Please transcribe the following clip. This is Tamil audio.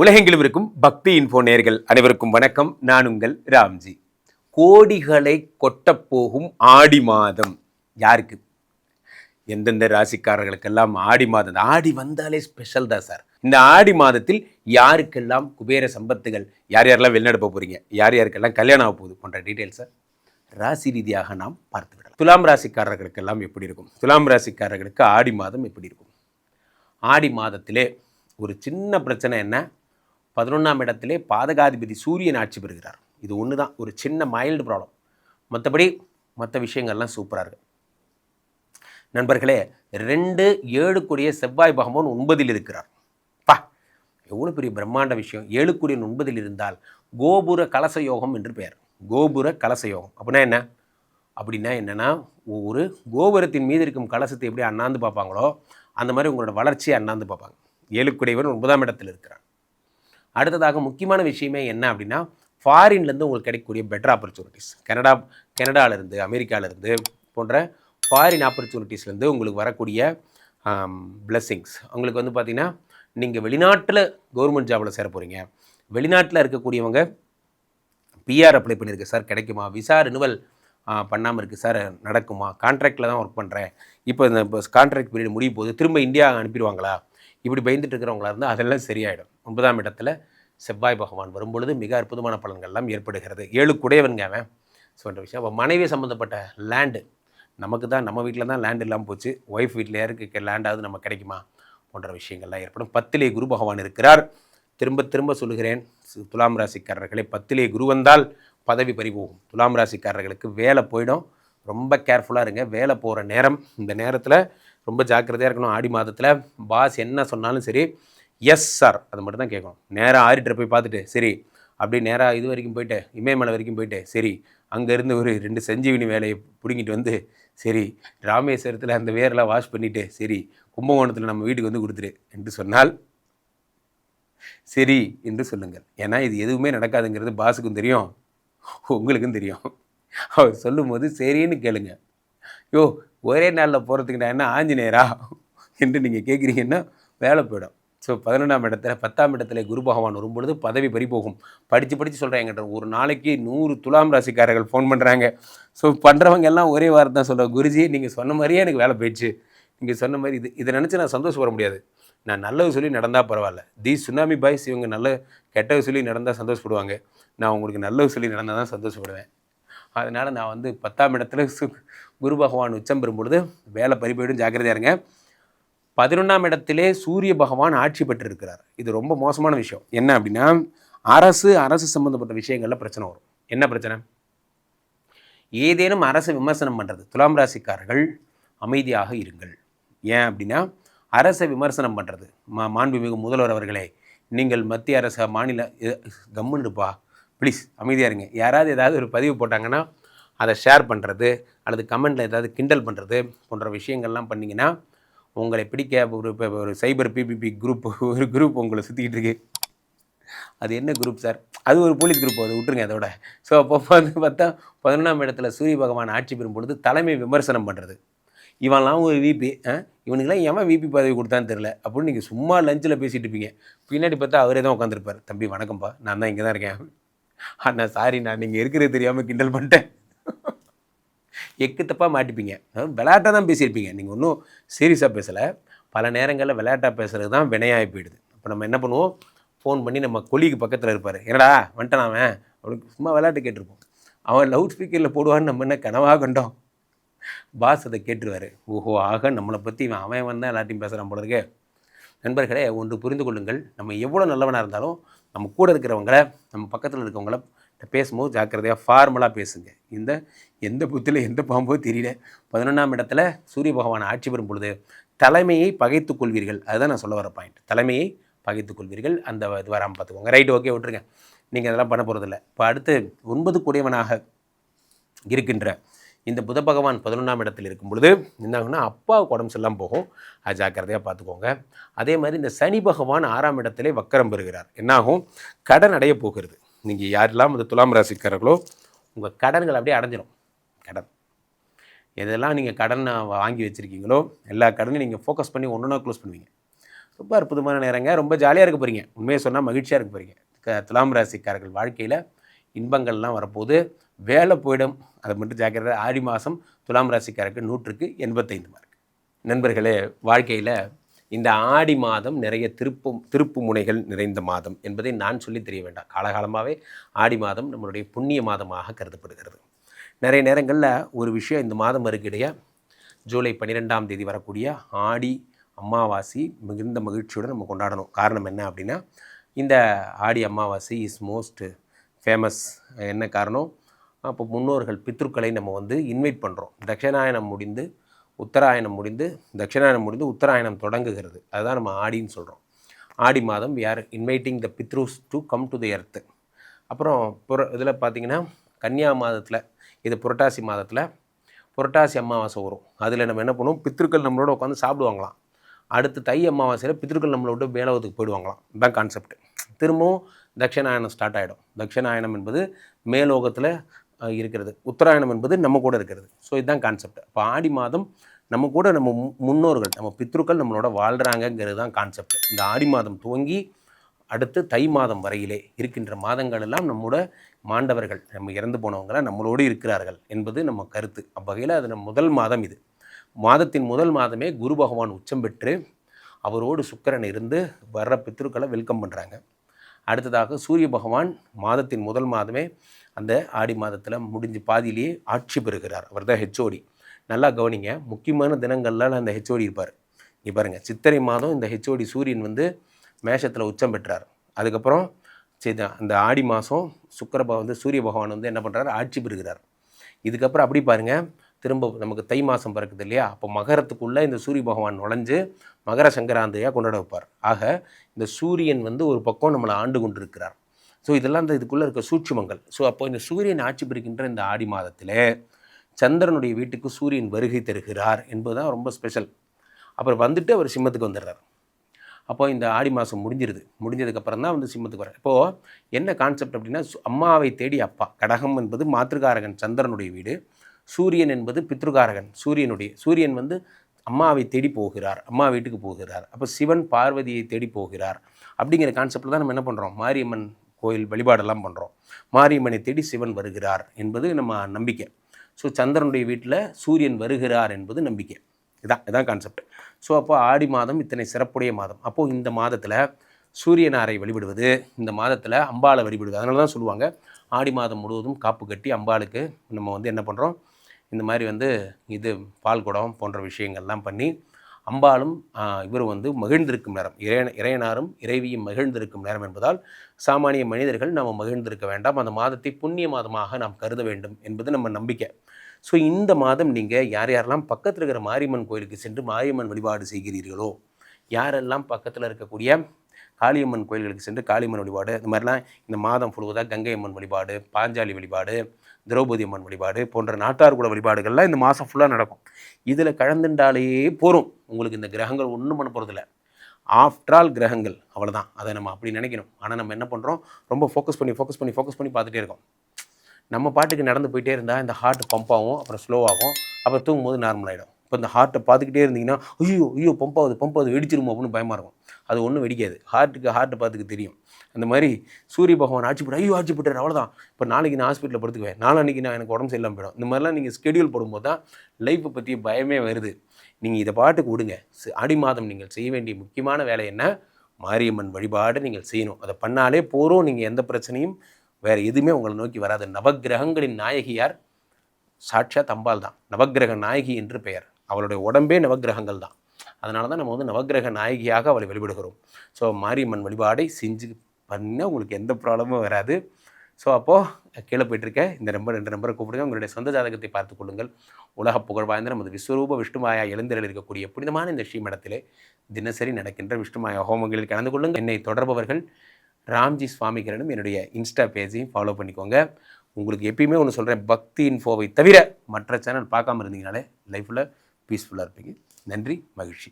உலகெங்கிலும் இருக்கும் பக்தி இன்ஃபோ நேயர்கள் அனைவருக்கும் வணக்கம். நான் உங்கள் ராம்ஜி. கோடிகளை கொட்டப்போகும் ஆடி மாதம் யாருக்கு? எந்தெந்த ராசிக்காரர்களுக்கெல்லாம் ஆடி மாதம், ஆடி வந்தாலே ஸ்பெஷல் தான் சார். இந்த ஆடி மாதத்தில் யாருக்கெல்லாம் குபேர சம்பத்துகள், யார் யாரெல்லாம் வெளிநடப்ப போறீங்க, யார் யாருக்கெல்லாம் கல்யாணம் ஆக போகுது போன்ற டீட்டெயில்ஸை ராசி ரீதியாக நாம் பார்த்து விடலாம். துலாம் ராசிக்காரர்களுக்கெல்லாம் எப்படி இருக்கும்? துலாம் ராசிக்காரர்களுக்கு ஆடி மாதம் எப்படி இருக்கும்? ஆடி மாதத்திலே ஒரு சின்ன பிரச்சனை என்ன? 11ஆம் இடத்திலே பாதகாதிபதி சூரியன் ஆட்சி பெறுகிறார். இது ஒன்று தான் ஒரு சின்ன மைல்டு ப்ராப்ளம். மற்றபடி மற்ற விஷயங்கள்லாம் சூப்பராக இருக்குது நண்பர்களே. 2-7 செவ்வாய் பகவான் 9 இருக்கிறார். பா, எவ்வளோ பெரிய பிரம்மாண்ட விஷயம். 7 9 இருந்தால் கோபுர கலச யோகம் என்று பெயர். கோபுர கலச யோகம் அப்படின்னா என்னென்னா, ஒரு கோபுரத்தின் மீது இருக்கும் கலசத்தை எப்படி அண்ணாந்து பார்ப்பாங்களோ அந்த மாதிரி உங்களோட வளர்ச்சியை அண்ணாந்து பார்ப்பாங்க. 7 9ஆம் இடத்தில் இருக்கிறார். அடுத்ததாக முக்கியமான விஷயமே என்ன அப்படின்னா, ஃபாரின்லேருந்து உங்களுக்கு கிடைக்கக்கூடிய பெட்டர் ஆப்பர்ச்சுனிட்டிஸ். கனடாவிலேருந்து, அமெரிக்காவிலேருந்து போன்ற ஃபாரின் ஆப்பர்ச்சுனிட்டிஸ்லேருந்து உங்களுக்கு வரக்கூடிய பிளெஸ்ஸிங்ஸ். உங்களுக்கு பார்த்திங்கன்னா, நீங்கள் வெளிநாட்டில் கவர்மெண்ட் ஜாபில் சேர போகிறீங்க. வெளிநாட்டில் இருக்கக்கூடியவங்க பிஆர் அப்ளை பண்ணியிருக்கு சார், கிடைக்குமா? விசா ரினுவல் பண்ணாமல் இருக்குது சார், நடக்குமா? கான்ட்ராக்டில் தான் ஒர்க் பண்ணுறேன், இப்போ இந்த கான்ட்ராக்ட் பீரியட் முடிய போகுது, திரும்ப இந்தியா அனுப்பிடுவாங்களா? இப்படி பயந்துட்டு இருக்கிறவங்களா இருந்தால் அதெல்லாம் சரியாயிடும். 9ஆம் இடத்துல செவ்வாய் பகவான் வரும்பொழுது மிக அற்புதமான பலன்கள்லாம் ஏற்படுகிறது. 7 குடையவனுங்க அவன் சொல்கிற விஷயம். அப்போ மனைவி சம்மந்தப்பட்ட லேண்டு நமக்கு தான், நம்ம வீட்டில் தான் லேண்ட் இல்லாமல் போச்சு, ஒய்ஃப் வீட்டில் யாருக்கு லேண்டாவது நம்ம கிடைக்குமா போன்ற விஷயங்கள்லாம் ஏற்படும். 10லே குரு பகவான் இருக்கிறார். திரும்ப திரும்ப சொல்லுகிறேன், துலாம் ராசிக்காரர்களே, 10லே குரு வந்தால் பதவி பறிபோகும். துலாம் ராசிக்காரர்களுக்கு வேலை போயிடும். ரொம்ப கேர்ஃபுல்லாக இருங்க. வேலை போகிற நேரம், இந்த நேரத்தில் ரொம்ப ஜாக்கிரதையாக இருக்கணும். ஆடி மாதத்தில் பாஸ் என்ன சொன்னாலும் சரி, எஸ் சார் அது மட்டும் தான் கேட்கணும். நேராக ஆடிட்டரை போய் பார்த்துட்டு சரி, அப்படி நேராக இது வரைக்கும் போயிட்டு இமயமலை வரைக்கும் போயிட்டு சரி, அங்கேருந்து ஒரு 2 சஞ்சீவினி வேலையை பிடிங்கிட்டு வந்து சரி, ராமேஸ்வரத்தில் அந்த வேரெல்லாம் வாஷ் பண்ணிவிட்டு சரி, கும்பகோணத்தில் நம்ம வீட்டுக்கு வந்து கொடுத்துரு என்று சொன்னால் சரி என்று சொல்லுங்கள். ஏன்னா இது எதுவுமே நடக்காதுங்கிறது பாஸுக்கும் தெரியும், உங்களுக்கும் தெரியும். அவர் சொல்லும் போது சரின்னு கேளுங்க. யோ, ஒரே நாளில் போகிறதுக்கு நான் என்ன ஆஞ்சநேயரா என்று நீங்கள் கேட்குறீங்கன்னா வேலை போயிடும். ஸோ 11ஆம் இடத்துல 10ஆம் இடத்துல குரு பகவான் வரும்பொழுது பதவி பறிபோகும். படித்து சொல்கிறேன். என்கிட்ட ஒரு நாளைக்கு 100 துலாம் ராசிக்காரர்கள் ஃபோன் பண்ணுறாங்க. ஸோ பண்ணுறவங்க எல்லாம் ஒரே வார்த்தை தான் சொல்லுவேன், குருஜி நீங்கள் சொன்ன மாதிரியே எனக்கு வேலை போயிடுச்சு, நீங்கள் சொன்ன மாதிரி இதை நினச்சி நான் சந்தோஷப்பட முடியாது. நான் நல்லது சொல்லி நடந்தால் பரவாயில்ல. சுனாமி பாய்ஸ் இவங்க நல்ல கெட்டது சொல்லி நடந்தால் சந்தோஷப்படுவாங்க. நான் உங்களுக்கு நல்லது சொல்லி நடந்தால் தான் சந்தோஷப்படுவேன். அதனால் நான் 10ஆம் இடத்துல குரு பகவான் உச்சம் பெறும்பொழுது வேலை பறிபோயிடும், ஜாக்கிரதையாக இருங்க. 11ஆம் இடத்திலே சூரிய பகவான் ஆட்சி பெற்றிருக்கிறார். இது ரொம்ப மோசமான விஷயம். என்ன அப்படின்னா, அரசு சம்மந்தப்பட்ட விஷயங்களில் பிரச்சனை வரும். என்ன பிரச்சனை? ஏதேனும் அரசு விமர்சனம் பண்ணுறது, துலாம் ராசிக்காரர்கள் அமைதியாக இருங்கள். ஏன் அப்படின்னா, அரசை விமர்சனம் பண்ணுறது, மாண்புமிகு முதல்வர் அவர்களே, நீங்கள் மத்திய அரசு மாநில கம்முன்னு இருப்பா, ப்ளீஸ் அமைதியாக இருங்க. யாராவது ஏதாவது ஒரு பதிவு போட்டாங்கன்னா அதை ஷேர் பண்ணுறது அல்லது கமெண்டில் ஏதாவது கிண்டல் பண்ணுறது போன்ற விஷயங்கள்லாம் பண்ணிங்கன்னா உங்களை பிடிக்க ஒரு சைபர் பிபிபி ஒரு குரூப் உங்களை சுற்றிக்கிட்டு இருக்கு. அது என்ன குரூப் சார்? அது ஒரு போலீஸ் குரூப், அதை விட்டுருங்க அதோட. ஸோ அப்போ பார்த்தா 11ஆம் இடத்துல சூரிய பகவான் ஆட்சி பெறும் பொழுது தலைமை விமர்சனம் பண்ணுறது. இவன்லாம் ஒரு விபி, இவனுக்கெல்லாம் எவன் விபி பதவி கொடுத்தான்னு தெரில அப்படின்னு நீங்கள் சும்மா லஞ்சில் பேசிகிட்டு இருப்பீங்க. பின்னாடி பார்த்தா அவரே தான் உட்காந்துருப்பார். தம்பி வணக்கம்ப்பா, நான் தான் இங்கே தான் இருக்கேன். அண்ணா சாரி, நான் நீங்கள் இருக்கிறது தெரியாமல் கிண்டல் பண்ணிட்டேன். எக்கு தப்பாக மாட்டிப்பீங்க. விளையாட்டாக தான் பேசியிருப்பீங்க, நீங்கள் ஒன்றும் சீரியஸாக பேசலை. பல நேரங்களில் விளையாட்டாக பேசுகிறது தான் வினையாகி போயிடுது. அப்போ நம்ம என்ன பண்ணுவோம், ஃபோன் பண்ணி நம்ம கொலிக்கு பக்கத்தில் இருப்பார், என்னடா வந்துட்டான் அவன் அவனுக்கு சும்மா விளையாட்டு கேட்டிருப்போம். அவன் லவுட் ஸ்பீக்கரில் போடுவான்னு நம்ம என்ன கனவாக கண்டோம். பாஸ் அதை கேட்டுருவார். ஓஹோ, ஆக நம்மளை பற்றி அவன் வந்தால் எல்லாத்தையும் பேசுகிறான் போல இருக்கே. நண்பர்களே, ஒன்று புரிந்து கொள்ளுங்கள், நம்ம எவ்வளோ நல்லவனாக இருந்தாலும் நம்ம கூட இருக்கிறவங்கள, நம்ம பக்கத்தில் இருக்கவங்கள பேசும்போது ஜாக்கிரதையாக ஃபார்மலாக பேசுங்க. எந்த புத்தில் எந்த பாம்போ தெரியல. 11ஆம் இடத்துல சூரிய பகவான் ஆட்சி பெறும் பொழுது தலைமையை பகைத்து கொள்வீர்கள். அதுதான் நான் சொல்ல வர பாயிண்ட். தலைமையை பகைத்து கொள்வீர்கள். அந்த இது வராமல் பார்த்துக்கோங்க. ரைட்டு, ஓகே, விட்டுருங்க. நீங்கள் அதெல்லாம் பண்ண போகிறதில்ல. இப்போ அடுத்து 9 குடையவனாக இருக்கின்ற இந்த புத பகவான் 11ஆம் இடத்தில் இருக்கும் பொழுது என்னாகுன்னா, அப்பாவுக்கு உடம்பு செல்லாம் போகும். அது ஜாக்கிரதையாக பார்த்துக்கோங்க. அதே மாதிரி இந்த சனி பகவான் 6ஆம் இடத்திலே வக்கரம் பெறுகிறார். என்னாகும், கடன் அடைய போகிறது. நீங்கள் யாரெல்லாம் இந்த துலாம் ராசிக்காரர்களோ உங்கள் கடன்கள் அப்படியே அடைஞ்சிடும். கடன் எதெல்லாம் நீங்கள் கடன் வாங்கி வச்சுருக்கீங்களோ எல்லா கடனையும் நீங்கள் ஃபோக்கஸ் பண்ணி ஒன்றுனா க்ளோஸ் பண்ணுவீங்க. ரொம்ப அற்புதமான நேரங்க. ரொம்ப ஜாலியாக இருக்க போகிறீங்க. உண்மையை சொன்னால் மகிழ்ச்சியாக இருக்க போகிறீங்க. துலாம் ராசிக்காரர்கள் வாழ்க்கையில் இன்பங்கள்லாம் வரப்போது, வேலை போயிடும். அதை மட்டும் ஜாக்கிரதை. ஆடி மாதம் துலாம் ராசிக்காரருக்கு 100க்கு 85 மார்க். நண்பர்களே, வாழ்க்கையில் இந்த ஆடி மாதம் நிறைய திருப்பு முனைகள் நிறைந்த மாதம் என்பதை நான் சொல்லி தெரிய வேண்டாம். காலகாலமாகவே ஆடி மாதம் நம்மளுடைய புண்ணிய மாதமாக கருதப்படுகிறது. நிறைய நேரங்களில் ஒரு விஷயம் இந்த மாதம் வருகிடைய ஜூலை 12ஆம் தேதி வரக்கூடிய ஆடி அமாவாசை மிகுந்த மகிழ்ச்சியோடு நம்ம கொண்டாடணும். காரணம் என்ன அப்படின்னா, இந்த Aadi Amavasai is most famous. என்ன காரணம்? அப்போ முன்னோர்கள் பித்ருக்களை நம்ம வந்து இன்வைட் பண்ணுறோம். தட்சிணாயனம் முடிந்து தட்சிணாயனம் முடிந்து உத்தராயணம் தொடங்குகிறது. அதுதான் நம்ம ஆடின்னு சொல்கிறோம். ஆடி மாதம் we are inviting the pitrus to come to the earth. அப்புறம் இதில் பார்த்திங்கன்னா கன்னியா மாதத்தில், இது புரட்டாசி மாதத்தில் புரட்டாசி அமாவாசை வரும். அதில் நம்ம என்ன பண்ணுவோம், பித்ருக்கள் நம்மளோட உட்காந்து சாப்பிடுவாங்களாம். அடுத்து தை அமாவாசையில் பித்ருக்கள் நம்மளோட மேலோகத்துக்கு போயிடுவாங்களாம். இதுதான் கான்செப்ட். திரும்பவும் தட்சிணாயனம் ஸ்டார்ட் ஆகிடும். தட்சிணாயனம் என்பது மேலோகத்தில் இருக்கிறது, உத்தராயணம் என்பது நம்ம கூட இருக்கிறது. ஸோ இதுதான் கான்செப்ட். இப்போ ஆடி மாதம் நம்ம கூட நம்ம முன்னோர்கள், நம்ம பித்ருக்கள் நம்மளோட வாழ்கிறாங்கங்கிறது தான் கான்செப்ட். இந்த ஆடி மாதம் துவங்கி அடுத்து தை மாதம் வரையிலே இருக்கின்ற மாதங்கள் எல்லாம் நம்மோட மாண்டவர்கள், நம்ம இறந்து போனவங்களாம் நம்மளோடு இருக்கிறார்கள் என்பது நம்ம கருத்து. அவ்வகையில் அது நம்ம முதல் மாதம். இது மாதத்தின் முதல் மாதமே குரு பகவான் உச்சம் பெற்று அவரோடு சுக்கிரன் இருந்து வர்ற பித்ருக்களை வெல்கம் பண்ணுறாங்க. அடுத்ததாக சூரிய பகவான் மாதத்தின் முதல் மாதமே அந்த ஆடி மாதத்தில் முடிஞ்சு பாதியிலேயே ஆட்சி பெறுகிறார். அவர் தான் ஹெச்ஓடி. நல்லா கவனிங்க, முக்கியமான தினங்கள்லாம் அந்த ஹெச்ஓடி இருப்பார். நீ பாருங்கள், சித்திரை மாதம் இந்த ஹெச்ஓடி சூரியன் வந்து மேஷத்தில் உச்சம் பெற்றார். அதுக்கப்புறம் அந்த ஆடி மாதம் சூரிய பகவான் வந்து என்ன பண்ணுறாரு, ஆட்சி பெறுகிறார். இதுக்கப்புறம் அப்படி பாருங்கள், திரும்ப நமக்கு தை மாதம் பிறக்குது இல்லையா, அப்போ மகரத்துக்குள்ளே இந்த சூரிய பகவான் நுழைஞ்சு மகர சங்கராந்தியாக கொண்டாட வைப்பார். ஆக இந்த சூரியன் வந்து ஒரு பக்கம் நம்மளை ஆண்டு கொண்டு இருக்கிறார். ஸோ இதெல்லாம் இதுக்குள்ளே இருக்க சூட்சுமங்கள். ஸோ அப்போ இந்த சூரியன் ஆட்சி பெறுகின்ற இந்த ஆடி மாதத்தில் சந்திரனுடைய வீட்டுக்கு சூரியன் வருகை தருகிறார் என்பது தான் ரொம்ப ஸ்பெஷல். அப்புறம் வந்துட்டு அவர் சிம்மத்துக்கு வந்துடுறார். அப்போ இந்த ஆடி மாதம் முடிஞ்சதுக்கப்புறம் தான் வந்து சிம்மத்துக்கு வர்றார். இப்போது என்ன கான்செப்ட் அப்படின்னா, அம்மாவை தேடி அப்பா. கடகம் என்பது மாத்திருக்காரகன் சந்திரனுடைய வீடு, சூரியன் என்பது பித்ருகாரகன் சூரியன் வந்து அம்மாவை தேடி போகிறார், அம்மா வீட்டுக்கு போகிறார். அப்போ சிவன் பார்வதியை தேடி போகிறார். அப்படிங்கிற கான்செப்டில் தான் நம்ம என்ன பண்ணுறோம், மாரியம்மன் கோயில் வழிபாடெல்லாம் பண்ணுறோம். மாரியம்மனை தேடி சிவன் வருகிறார் என்பது நம்ம நம்பிக்கை. ஸோ சந்திரனுடைய வீட்டில் சூரியன் வருகிறார் என்பது நம்பிக்கை. இதான் கான்செப்ட். ஸோ அப்போ ஆடி மாதம் இத்தனை சிறப்புடைய மாதம். அப்போது இந்த மாதத்தில் சூரியனாரை வழிபடுவது, இந்த மாதத்தில் அம்பாளை வழிபடுவது. அதனால தான் சொல்லுவாங்க, ஆடி மாதம் முழுவதும் காப்பு கட்டி அம்பாளுக்கு நம்ம வந்து என்ன பண்ணுறோம், இந்த மாதிரி வந்து இது பால் குடம் போன்ற விஷயங்கள்லாம் பண்ணி அம்பாளும் இவர் வந்து மகிழ்ந்திருக்கும் நேரம், இறையனாரும் இறைவியும் மகிழ்ந்திருக்கும் நேரம் என்பதால் சாமானிய மனிதர்கள் நாம் மகிழ்ந்திருக்க வேண்டாம். அந்த மாதத்தை புண்ணிய மாதமாக நாம் கருத வேண்டும் என்பது நம்ம நம்பிக்கை. ஸோ இந்த மாதம் நீங்கள் யாரெல்லாம் பக்கத்தில் இருக்கிற மாரியம்மன் கோயிலுக்கு சென்று மாரியம்மன் வழிபாடு செய்கிறீர்களோ, யாரெல்லாம் பக்கத்தில் இருக்கக்கூடிய காளியம்மன் கோயில்களுக்கு சென்று காளியம்மன் வழிபாடு, இந்த மாதிரிலாம் இந்த மாதம் முழுவதாக கங்கை அம்மன் வழிபாடு, பாஞ்சாலி வழிபாடு, திரௌபதி அம்மன் வழிபாடு போன்ற நாட்டார் குல வழிபாடுகள்லாம் இந்த மாதம் ஃபுல்லாக நடக்கும். இதில் கலந்துட்டாலே போகும். உங்களுக்கு இந்த கிரகங்கள் ஒன்றும் பண்ண போகிறதில்ல. ஆஃப்டர் ஆல் கிரகங்கள் அவ்வளோதான். அதை நம்ம அப்படி நினைக்கணும். ஆனால் நம்ம என்ன பண்ணுறோம், ரொம்ப ஃபோக்கஸ் பண்ணி பார்த்துட்டே இருக்கோம். நம்ம பாட்டுக்கு நடந்து போயிட்டே இருந்தால் இந்த ஹார்ட் பம்ப் ஆகும், அப்புறம் ஸ்லோவாகும், அப்புறம் தூங்கும்போது நார்மல் ஆகிடும். இப்போ இந்த ஹார்ட்டை பார்த்துக்கிட்டே இருந்தீங்கன்னா ஐயோ பம்ப் ஆகுது வெடிச்சிருமோ அப்படின்னு பயமாக இருக்கும். அது ஒன்றும் வெடிக்காது. ஹார்ட்டை பார்த்துக்க தெரியும். அந்த மாதிரி சூரிய பகவான் ஆட்சி போட்டார் அவ்வளோதான். இப்போ நாளைக்கு நான் ஹாஸ்பிட்டலில் படுத்துக்குவேன், நாளைக்கு எனக்கு உடம்பு சரியில்லாமல் போயிடும். இந்த மாதிரிலாம் நீங்கள் ஸ்கெடியூல் போடும்போது தான் லைஃப்பை பற்றி பயமே வருது. நீங்கள் இதை பாட்டுக்கு விடுங்க. ஆடி மாதம் நீங்கள் செய்ய வேண்டிய முக்கியமான வேலை என்ன, மாரியம்மன் வழிபாடு நீங்கள் செய்யணும். அதை பண்ணாலே போகிறோம். நீங்கள் எந்த பிரச்சனையும் வேறு எதுவுமே உங்களை நோக்கி வராது. நவக்கிரகங்களின் நாயகியார் சாட்சாத் அம்பாள் தான். நவக்கிரக நாயகி என்று பெயர். அவளுடைய உடம்பே நவக்கிரகங்கள் தான். அதனால தான் நம்ம வந்து நவக்கிரக நாயகியாக அவளை வழிபடுகிறோம். ஸோ மாரியம்மன் வழிபாடை செஞ்சு பண்ணால் உங்களுக்கு எந்த ப்ராப்ளமும் வராது. ஸோ அப்போது கீழே போய்ட்டுருக்க இந்த நம்பர் 2 நம்பரை கூப்பிடுங்க. உங்களுடைய சொந்த ஜாதகத்தை பார்த்து கொள்ளுங்கள். உலக புகழ் வாய்ந்த நமது விஸ்வரூப விஷ்ணுமாயா எழுந்தரில் இருக்கக்கூடிய புனிதமான இந்த ஸ்ரீமடத்திலே தினசரி நடக்கின்ற விஷ்ணுமாயா ஹோமங்களில் கலந்து கொள்ளுங்கள். என்னை தொடர்பவர்கள் ராம்ஜி சுவாமிகளிடம் என்னுடைய இன்ஸ்டா பேஜையும் ஃபாலோ பண்ணிக்கோங்க. உங்களுக்கு எப்பயுமே ஒன்று சொல்கிறேன், பக்தி இன்ஃபோவை தவிர மற்ற சேனல் பார்க்காம இருந்தீங்கனாலே லைஃப்பில் பீஸ்ஃபுல்லாக இருப்பீங்க. நன்றி, மகிழ்ச்சி.